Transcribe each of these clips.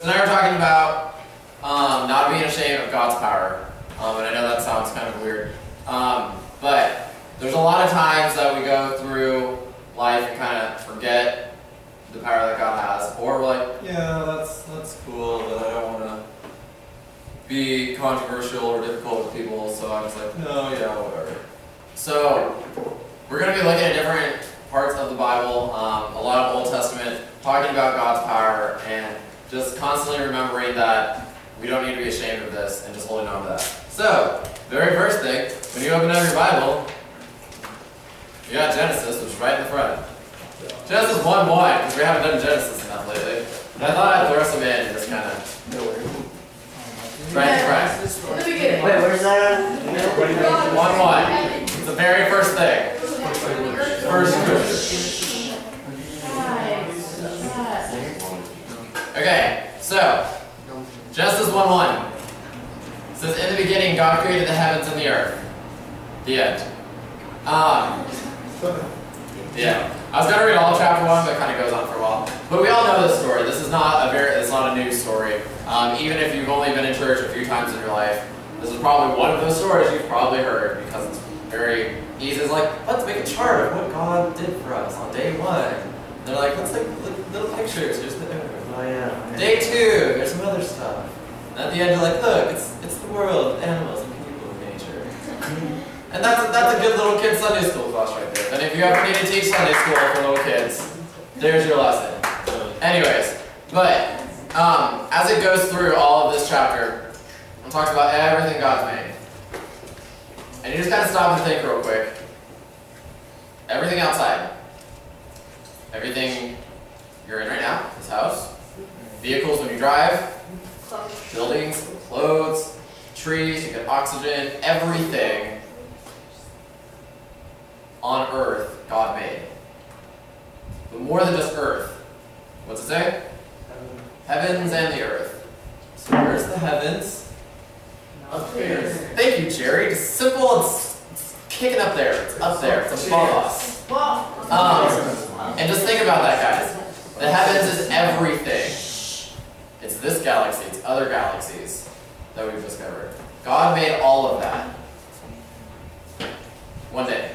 tonight we're talking about not being ashamed of God's power. And I know that sounds kind of weird. But there's a lot of times that we go through life and kind of forget the power that God has. Or we're like, yeah, that's cool, but I don't want to be controversial or difficult with people. So I'm just like, no, yeah, whatever. So we're going to be looking at different parts of the Bible, a lot of Old Testament, talking about God's power, and just constantly remembering that we don't need to be ashamed of this and just holding on to that. So, very first thing, when you open up your Bible, you got Genesis, which is right in the front. Genesis 1:1, because we haven't done Genesis enough lately. And I thought I'd throw some in and just kind of right in front. Wait, where's that? 1:1. It's the very first thing. First scripture. Okay, so Genesis 1:1 says, "In the beginning, God created the heavens and the earth." The end. Yeah. I was going to read all of chapter 1, but it kind of goes on for a while. But we all know this story. This is not it's not a new story. Even if you've only been in church a few times in your life, this is probably one of those stories you've probably heard because it's very easy. It's like, let's make a chart of what God did for us on day 1. And they're like, let's take little pictures. Here's the Oh, yeah. Day 2, there's some other stuff. And at the end, you're like, look, it's the world, animals, and people, and nature. And that's a good little kid Sunday school class right there. And if you ever need to teach Sunday school for little kids, there's your lesson. Anyways, but as it goes through all of this chapter, it talks about everything God's made. And you just kind of stop and think real quick. Everything outside. Everything you're in right now, this house. Vehicles when you drive. Buildings, clothes, trees, you get oxygen, everything on earth God made. But more than just earth. What's it say? Heavens and the earth. So where's the heavens? Upstairs. Thank you, Jerry. It's simple, it's kicking up there. It's up there. It's above us. And just think about that, guys. The heavens is everything. It's this galaxy, it's other galaxies that we've discovered. God made all of that. One day.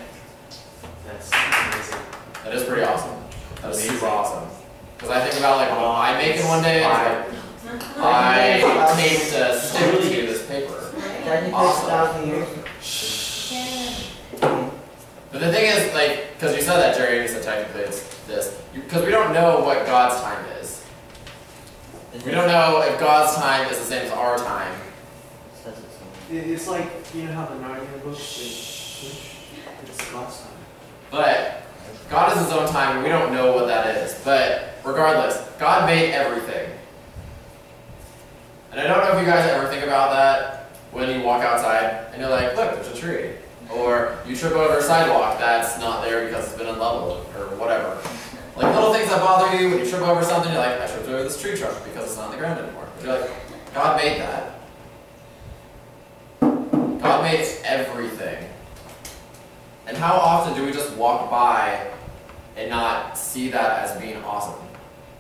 That's amazing. That is pretty awesome. That is super awesome. Because I think about like what I make in one day, and it's like, I taped a stick to this paper. Awesome. But the thing is, like, because you said that, Jerry, and you said technically it's this, because we don't know what God's time is. We don't know if God's time is the same as our time. It's like, you know how the Narnia books, it's God's time. But God has his own time, and we don't know what that is. But regardless, God made everything. And I don't know if you guys ever think about that when you walk outside, and you're like, look, there's a tree. Or you trip over a sidewalk that's not there because it's been unleveled, or whatever. Like little things that bother you, when you trip over something, you're like, I tripped over this tree trunk because it's not on the ground anymore. But you're like, God made that. God made everything. And how often do we just walk by and not see that as being awesome?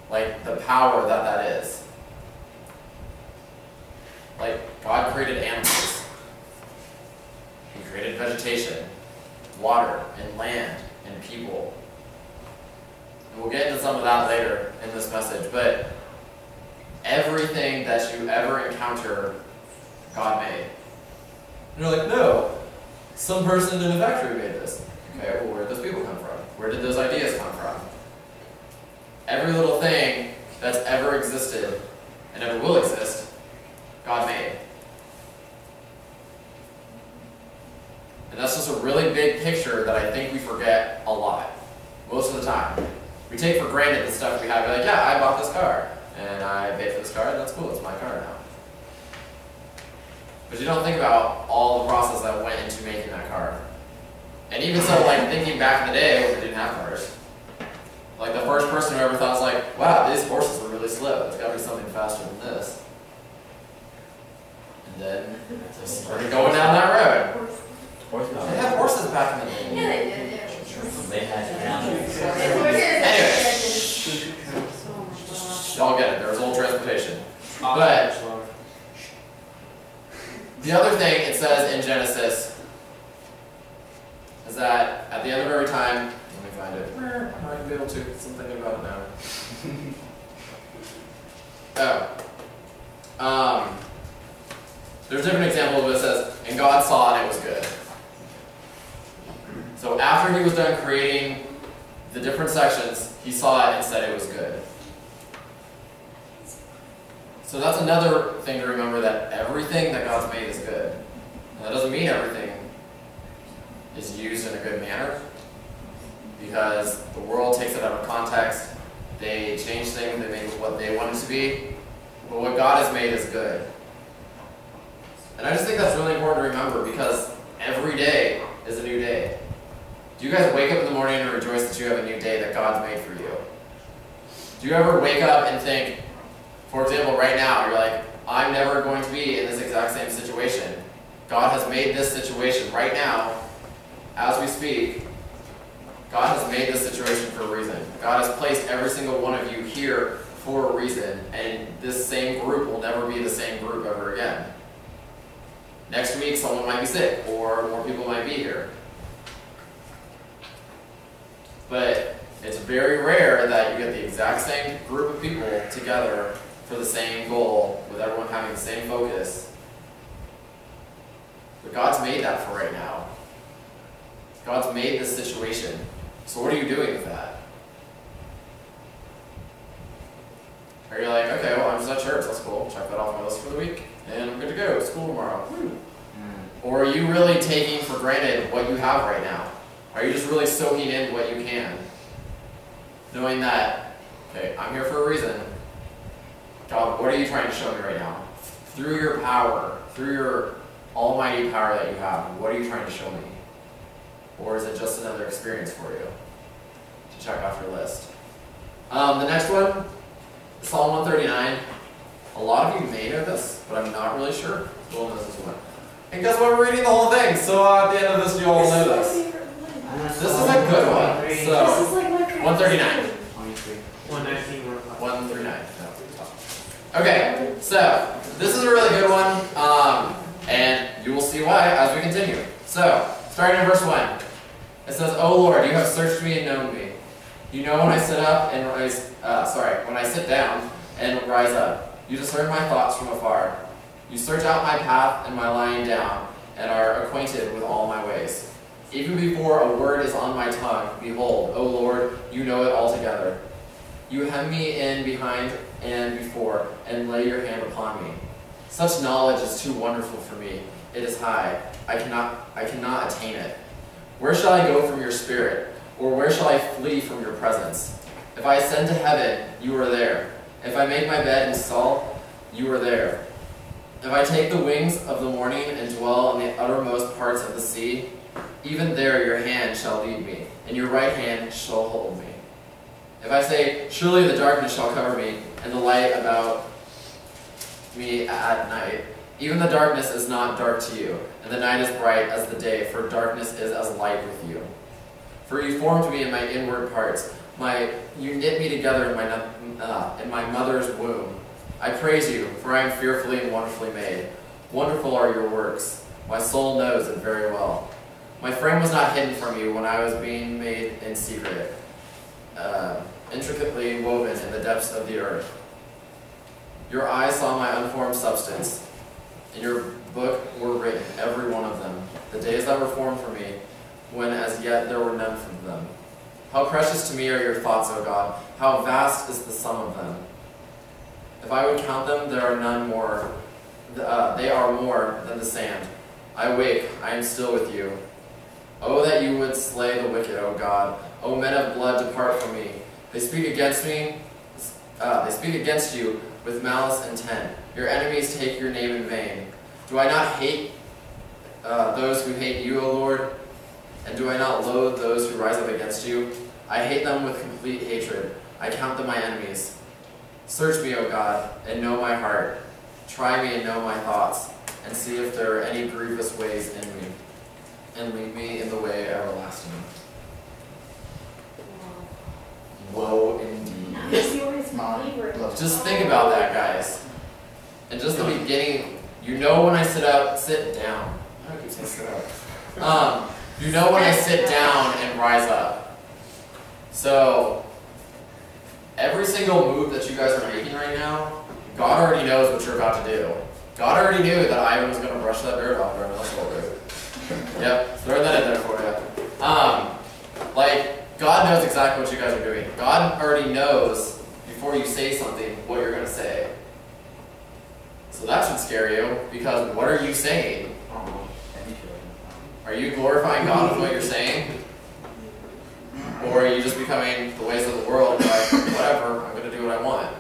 Like the power that is. Like God created animals. He created vegetation, water, and land, and people. And we'll get into some of that later in this message, but everything that you ever encounter, God made. And you're like, no, some person in a factory made this. Okay, well, where did those people come from? Where did those ideas come from? Every little thing that's ever existed and ever will exist, God made. And that's just a really big picture that I think we forget a lot, most of the time. We take for granted the stuff we have. We're like, yeah, I bought this car, and I paid for this car, and that's cool, it's my car now. But you don't think about all the process that went into making that car. And even so, like, thinking back in the day when we didn't have cars, like the first person who ever thought was like, wow, these horses are really slow, there's got to be something faster than this. And then just started going down that road. They had horses back in the day. Yeah, they did. They had it down. Anyway, y'all get it. There was old transportation. But the other thing it says in Genesis is that at the end of every time, let me find it. I'm not gonna be able to. I'm thinking about it now. There's different examples, but it says, and God saw and it was good. So after he was done creating the different sections, he saw it and said it was good. So that's another thing to remember, that everything that God's made is good. Now, that doesn't mean everything is used in a good manner, because the world takes it out of context. They change things, they make what they want it to be. But what God has made is good. And I just think that's really important to remember, because every day is a new day. Do you guys wake up in the morning and rejoice that you have a new day that God's made for you? Do you ever wake up and think, for example, right now, you're like, I'm never going to be in this exact same situation. God has made this situation right now, as we speak. God has made this situation for a reason. God has placed every single one of you here for a reason, and this same group will never be the same group ever again. Next week, someone might be sick, or more people might be here. But it's very rare that you get the exact same group of people together for the same goal, with everyone having the same focus. But God's made that for right now. God's made this situation. So what are you doing with that? Are you like, okay, well, I'm just at church, that's cool, check that off my list for the week, and I'm good to go, school tomorrow. Or are you really taking for granted what you have right now? Are you just really soaking in what you can? Knowing that, okay, I'm here for a reason. God, what are you trying to show me right now? Through your power, through your almighty power that you have, what are you trying to show me? Or is it just another experience for you to check off your list? The next one, Psalm 139. A lot of you may know this, but I'm not really sure. We'll know this one. And guess what? We're reading the whole thing, so at the end of this, you all know this. This is a good one. So, 139. 119. 139. No. Okay, so this is a really good one, and you will see why as we continue. So, starting in verse 1, it says, "O Lord, you have searched me and known me. You know when I sit up and when I sit down and rise up. You discern my thoughts from afar. You search out my path and my lying down, and are acquainted with all my ways. Even before a word is on my tongue, behold, O Lord, you know it altogether. You hem me in behind and before, and lay your hand upon me. Such knowledge is too wonderful for me. It is high. I cannot attain it. Where shall I go from your spirit? Or where shall I flee from your presence? If I ascend to heaven, you are there. If I make my bed in Sheol, you are there. If I take the wings of the morning and dwell in the uttermost parts of the sea, even there your hand shall lead me, and your right hand shall hold me. If I say, surely the darkness shall cover me, and the light about me at night, even the darkness is not dark to you, and the night is bright as the day, for darkness is as light with you. For you formed me in my inward parts. You knit me together in my mother's womb. I praise you, for I am fearfully and wonderfully made. Wonderful are your works. My soul knows it very well. My frame was not hidden from you when I was being made in secret, intricately woven in the depths of the earth. Your eyes saw my unformed substance. In your book were written, every one of them, the days that were formed for me, when as yet there were none from them. How precious to me are your thoughts, O God! How vast is the sum of them! If I would count them, there are none more. They are more than the sand. I wake, I am still with you. Oh, that you would slay the wicked, O God! O men of blood, depart from me. They speak against me. They speak against you with malice intent. Your enemies take your name in vain. Do I not hate those who hate you, O Lord? And do I not loathe those who rise up against you? I hate them with complete hatred. I count them my enemies. Search me, O God, and know my heart. Try me and know my thoughts, and see if there are any grievous ways in me, and lead me in the way everlasting." Woe indeed. That's always my favorite. Just think about that, guys. in just the beginning, you know when I sit down. I keep saying sit up. You know when I sit down and rise up. So every single move that you guys are making right now, God already knows what you're about to do. God already knew that Ivan was going to brush that beard off during the shoulder. Yep, throw that in there for you. Like, God knows exactly what you guys are doing. God already knows before you say something what you're going to say. So that should scare you, because what are you saying? Are you glorifying God with what you're saying? Or are you just becoming the ways of the world, like, whatever, I'm going to do what I want?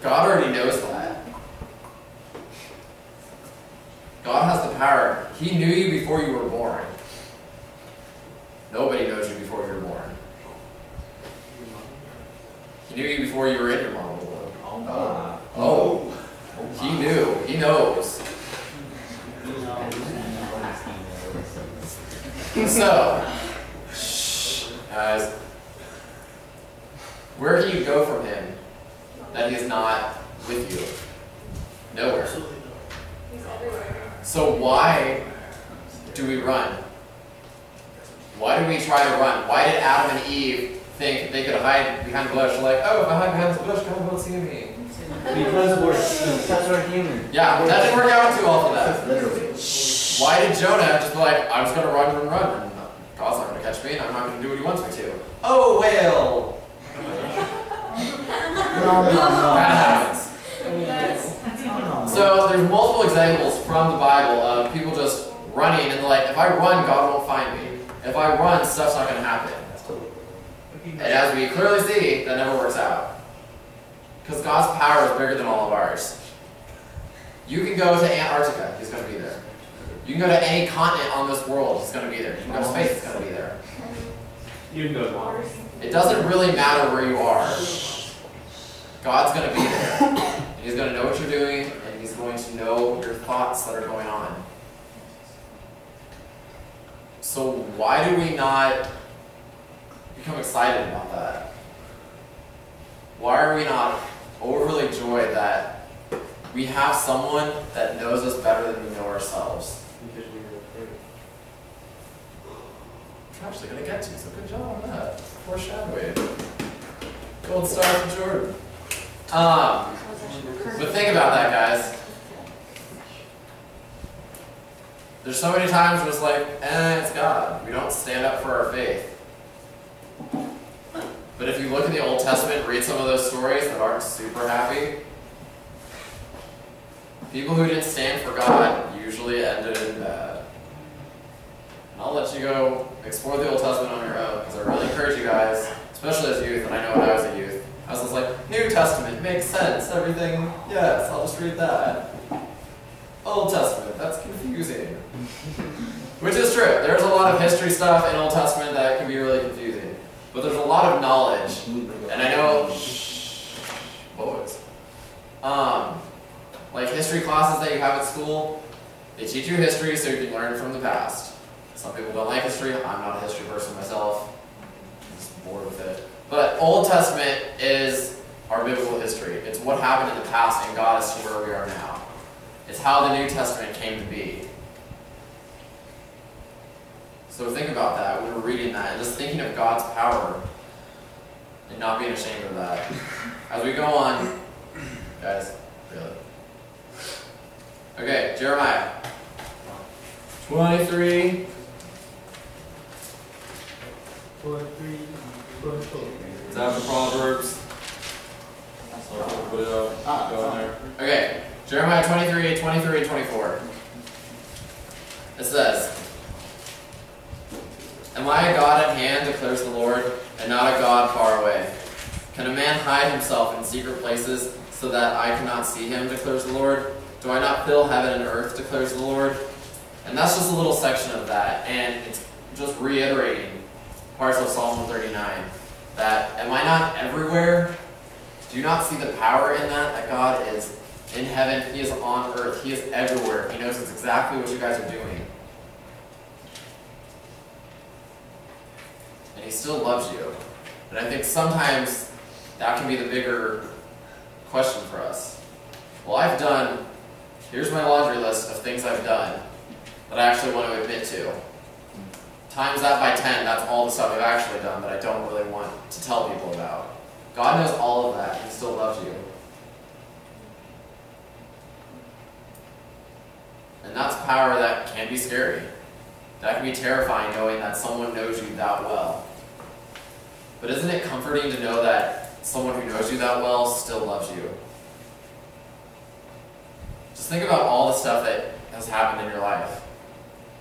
God already knows that. God has the power. He knew you before you were born. Nobody knows you before you were born. He knew you before you were in your mom's womb. Oh. He knew. He knows. So, guys, where can you go from him that he is not with you? Nowhere. So why do we run? Why do we try to run? Why did Adam and Eve think they could hide behind the bush? Like, oh, if I hide behind this bush, God won't see me. Because we're human. Yeah, that didn't work out too well for them. Literally. Why did Jonah just be like, I'm just going to run and run, and God's not going to catch me, and I'm not going to do what he wants me to? Oh, whale! That happens. So there's multiple examples from the Bible of people just running, and like, if I run, God won't find me. If I run, stuff's not going to happen. And as we clearly see, that never works out. Because God's power is bigger than all of ours. You can go to Antarctica, he's going to be there. You can go to any continent on this world, he's going to be there. You can go to space, he's going to be there. You can go to Mars. It doesn't really matter where you are. God's going to be there. And he's going to know what you're doing, and he's going to know your thoughts that are going on. So why do we not become excited about that? Why are we not overly joyed that we have someone that knows us better than we know ourselves? Because we were afraid. I'm actually going to get to, so good job on that. Foreshadowing. Gold star for Jordan. But think about that, guys. There's so many times when it's like, it's God. We don't stand up for our faith. But if you look in the Old Testament, read some of those stories that aren't super happy, people who didn't stand for God usually ended in bad. And I'll let you go explore the Old Testament on your own, because I really encourage you guys, especially as youth, and I know when I was a youth, I was just like, New Testament makes sense, everything, yes, I'll just read that. Old Testament, that's confusing. Which is true. There's a lot of history stuff in Old Testament that can be really confusing. But there's a lot of knowledge. And I know, boys, like history classes that you have at school, they teach you history so you can learn from the past. Some people don't like history. I'm not a history person myself. I'm just bored with it. But Old Testament is our biblical history. It's what happened in the past and got us to where we are now. It's how the New Testament came to be. So think about that when we're reading that and just thinking of God's power and not being ashamed of that. As we go on, guys, really. Okay, Jeremiah 23. 23. It's after Proverbs. So I'll put it up. Go in there. Okay, Jeremiah 23, 23, and 24. It says, Am I a God at hand, declares the Lord, and not a God far away? Can a man hide himself in secret places so that I cannot see him, declares the Lord? Do I not fill heaven and earth, declares the Lord? And that's just a little section of that, and it's just reiterating parts of Psalm 139. That, am I not everywhere? Do you not see the power in that God is in heaven, he is on earth, he is everywhere. He knows exactly what you guys are doing. And he still loves you. And I think sometimes that can be the bigger question for us. well, here's my laundry list of things I've done that I actually want to admit to. Times that by 10, that's all the stuff I've actually done that I don't really want to tell people about. God knows all of that. He still loves you. And that's power that can be scary. That can be terrifying, knowing that someone knows you that well. But isn't it comforting to know that someone who knows you that well still loves you? Just think about all the stuff that has happened in your life.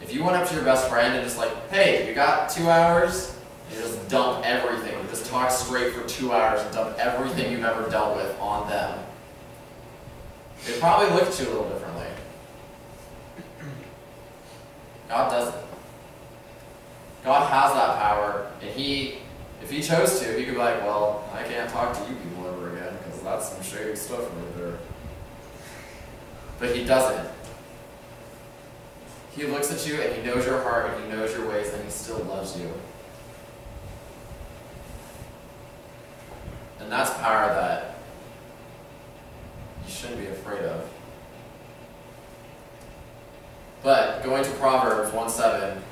If you went up to your best friend and just like, hey, you got 2 hours? And you just dump everything. You just talk straight for 2 hours and dump everything you've ever dealt with on them. They'd probably look at you a little differently. God doesn't. God has that power, and if he chose to, he could be like, well, I can't talk to you people ever again, because that's some shady stuff right there. But he doesn't. He looks at you, and he knows your heart, and he knows your ways, and he still loves you. And that's power that you shouldn't be afraid of. But going to Proverbs 1:7, it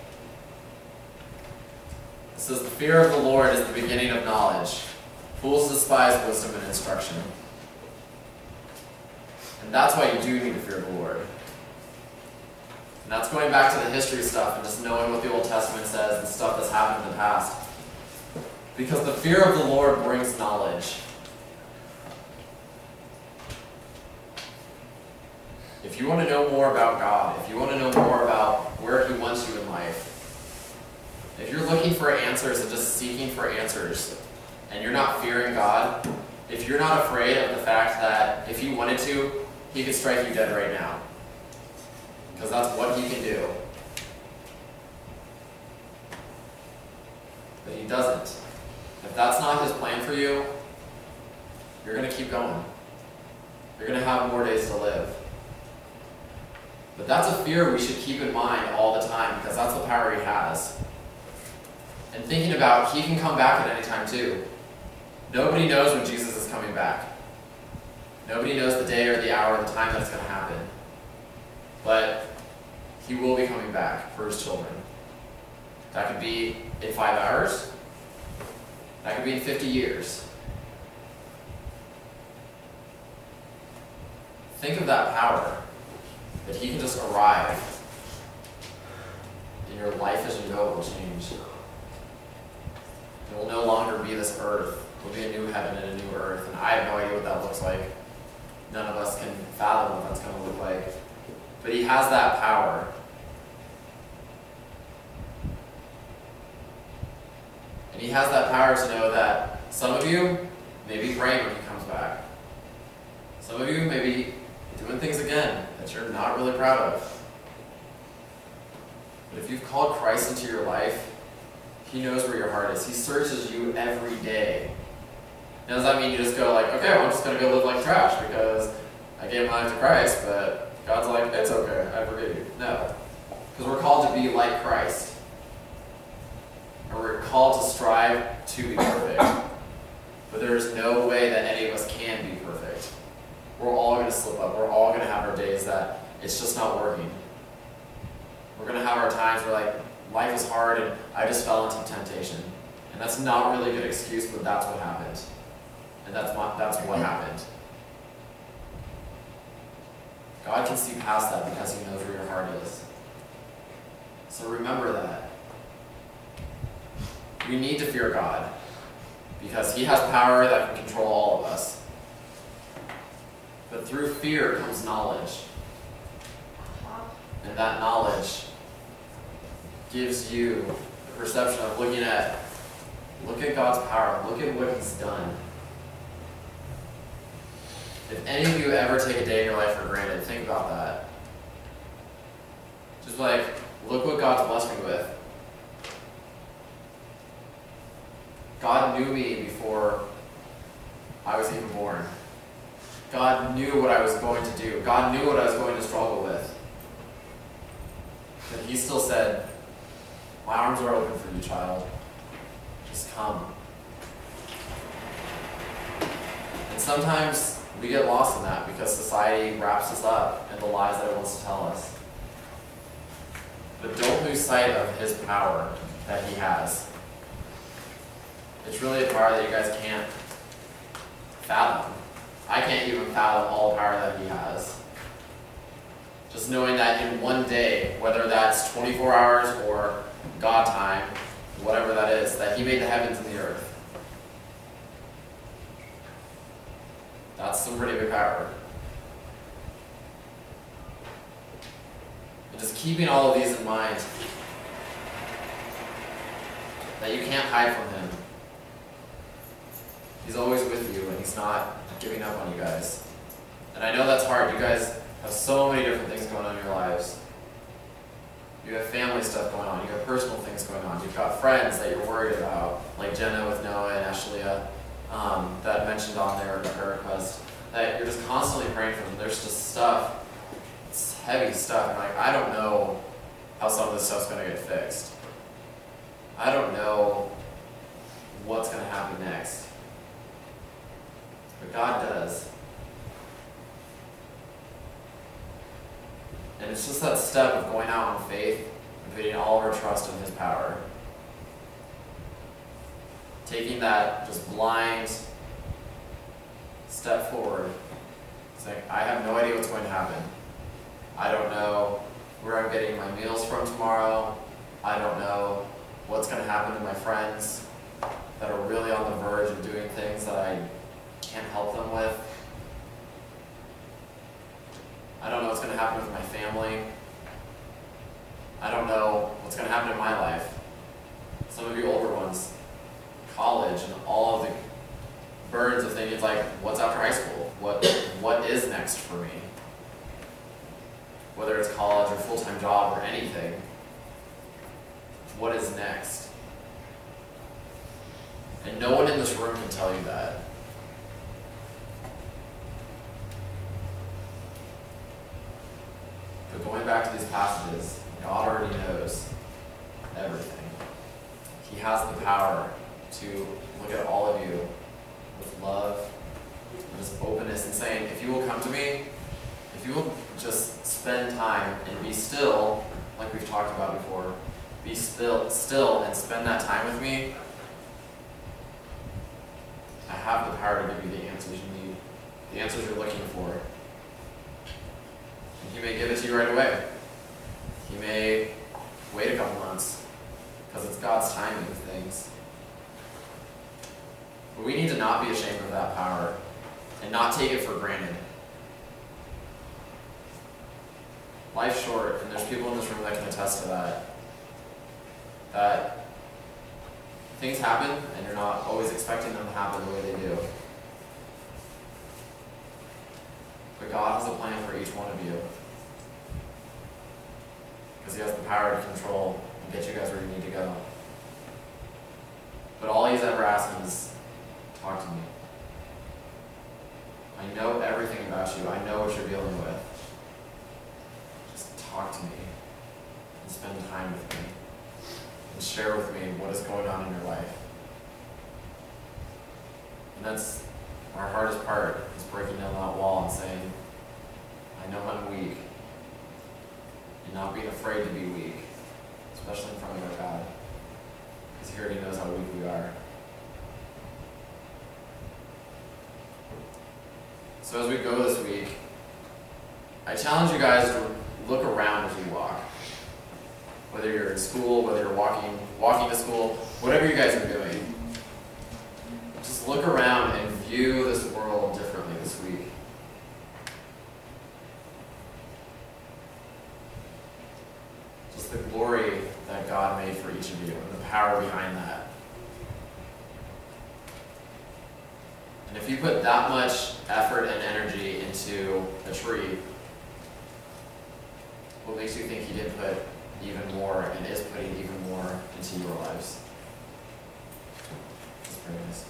says, the fear of the Lord is the beginning of knowledge. Fools despise wisdom and instruction. And that's why you do need to fear the Lord. And that's going back to the history stuff and just knowing what the Old Testament says and stuff that's happened in the past. Because the fear of the Lord brings knowledge. If you want to know more about God, if you want to know more about where he wants you in life, if you're looking for answers and just seeking for answers, and you're not fearing God, if you're not afraid of the fact that if he wanted to, he could strike you dead right now, because that's what he can do. But he doesn't. If that's not his plan for you, you're going to keep going. You're going to have more days to live. But that's a fear we should keep in mind all the time, because that's the power he has. And thinking about, he can come back at any time too. Nobody knows when Jesus is coming back. Nobody knows the day or the hour or the time that it's going to happen. But he will be coming back for his children. That could be in 5 hours. That could be in 50 years. Think of that power. That he can just arrive. And your life as you know it will change. It will no longer be this earth. It will be a new heaven and a new earth. And I have no idea what that looks like. None of us can fathom what that's going to look like. But he has that power. And he has that power to know that some of you may be praying when he comes back. Some of you may be doing things again that you're not really proud of. But if you've called Christ into your life, he knows where your heart is. He searches you every day. Now, does that mean you just go like, okay, well, I'm just going to go live like trash because I gave my life to Christ, but God's like, it's okay, I forgive you. No. Because we're called to be like Christ. And we're called to strive to be perfect. But there's no way that any of us can be perfect. We're all going to slip up. We're all going to have our days that it's just not working. We're going to have our times where like, life is hard and I just fell into temptation. And that's not really a good excuse, but that's what happened. And that's what happened. God can see past that because he knows where your heart is. So remember that. We need to fear God because he has power that can control all of us. But through fear comes knowledge. And that knowledge gives you the perception of look at God's power, look at what he's done. If any of you ever take a day in your life for granted, think about that. Just like, look what God's blessed me with. God knew me before I was even born. God knew what I was going to do. God knew what I was going to struggle with. But he still said, my arms are open for you, child. Just come. And sometimes we get lost in that because society wraps us up in the lies that it wants to tell us. But don't lose sight of his power that he has. It's really a power that you guys can't fathom. I can't even fathom all the power that he has. Just knowing that in one day, whether that's 24 hours or God time, whatever that is, that he made the heavens and the earth. That's some pretty big power. And just keeping all of these in mind, that you can't hide from him. He's always with you, and he's not giving up on you guys. And I know that's hard. You guys have so many different things going on in your lives. You have family stuff going on. You have personal things going on. You've got friends that you're worried about, like Jenna with Noah and Ashlia, that mentioned on their prayer request, that you're just constantly praying for them. There's just stuff, it's heavy stuff. And like, I don't know how some of this stuff's going to get fixed. I don't know what's going to happen next. But God does. And it's just that step of going out in faith and putting all of our trust in his power. Taking that just blind step forward. Saying, I have no idea what's going to happen. I don't know where I'm getting my meals from tomorrow. I don't know what's going to happen to my friends that are really on the verge of doing things that I can't help them with. I don't know what's going to happen with my family. I don't know what's going to happen in my life. Some of you older ones, college and all of the burdens of thinking like, what's after high school? What is next for me? Whether it's college or full-time job or anything, what is next? And no one in this room can tell you that. But going back to these passages, God already knows everything. He has the power to look at all of you with love and just openness and saying, if you will come to me, if you will just spend time and be still, like we've talked about before, be still and spend that time with me, I have the power to give you the answers you need, the answers you're looking for. And he may give it to you right away. He may wait a couple months, because it's God's timing of things. But we need to not be ashamed of that power and not take it for granted. Life's short, and there's people in this room that can attest to that. That things happen, and you're not always expecting them to happen the way they do. But God has a plan for each one of you. Because he has the power to control and get you guys where you need to go. But all he's ever asking is, talk to me. I know everything about you. I know what you're dealing with. Just talk to me and spend time with me and share with me what is going on in your life. And that's our hardest part, is breaking down that wall and saying, I know I'm weak. And not being afraid to be weak, especially in front of our God, because he already knows how weak we are. So as we go this week, I challenge you guys to look around as you walk. Whether you're in school, whether you're walking to school, whatever you guys are doing. Just look around and view this world differently this week. Just the glory that God made for each of you and the power behind that. And if you put that much effort and energy into a tree, what makes you think he didn't put even more and is putting even more into your lives? Let's pray this.